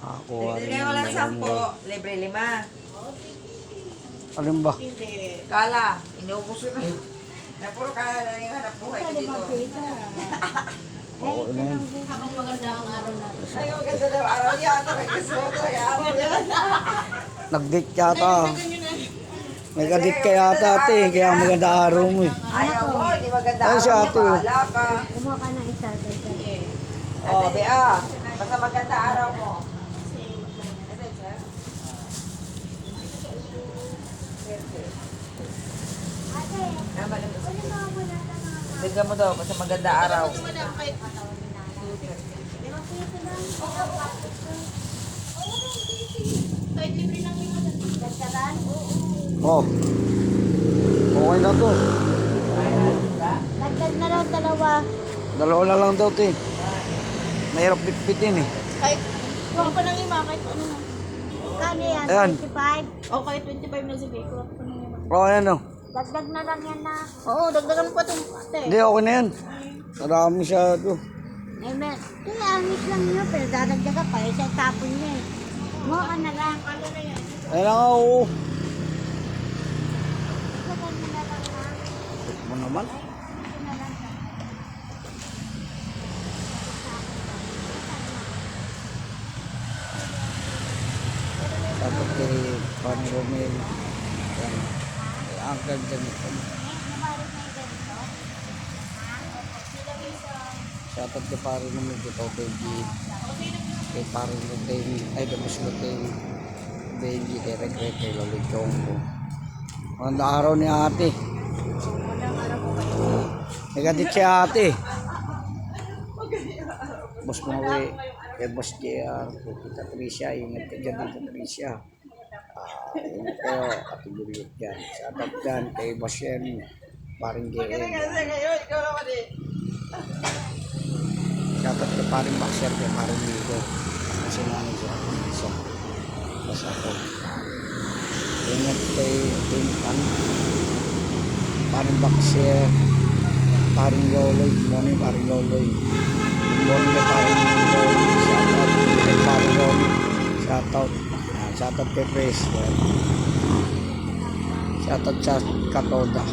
Ako, Bigyan mo lang 10, libre 5. Alin ba? Kala, inubos ko na. Na puro kala na yung hanap buhay ko dito. Oo, ano yun? Ay, maganda daw araw yan. Nagkasuto, araw yan. Nag-date yata. May ka-date ka yata ate, kaya maganda araw mo eh. Ayaw mo, hindi maganda Ay, araw si niya. ate, oh. Bahala ka. Kumuha ka ng isa. Oh, Bea. Basta maganda araw mo. Bigyan mo daw, basta maganda araw. Oh. Okay na to. Dagdag na lang dalawa. Dalawa na lang daw te. Mahirap bitbitin eh. Kahit, kuha pa ng ima, kahit ano na. Kano yan? Ayan. 25? O kahit 25 na sige, kuha pa ng ima. Oo, yan o. Dagdag na lang yan na. Oo, dagdagan mo pa itong ate. Hindi, okay na yan. Marami siya to. Eh, angis lang yun. Pero dadagdag ka pa. Isa tapon niya eh. Mo ka na lang. Ayan na nga, oo. Dagdagan mo na lang na. Ito mo naman. Dapat kay Pani Romel. Yan. Ang ganda nito. Dapat kay Pani Romel dito. Kay Pani Romel. Ay, Damas Hotel. Benji, kay Rek, kay Lolo Chongo. Ang araw ni ate. Nagadik si ate. Boss Maui, kay Boss JR, kay Tita Tricia, ingat ka dyan Tita Tricia. Ingat kayo, Ate Juliet dyan. Shoutout dyan kay Boss Yen, paring JM. Shoutout kay paring Baxer, kay paring Migo. Kasi namin siya. So, basta ako. Ingat kay paring Baxer, paring Loloy, good morning paring Loloy. Good morning kay paring Loloy, shoutout kay paring Loloy, shoutout kay Pres, shoutout sa Katoda.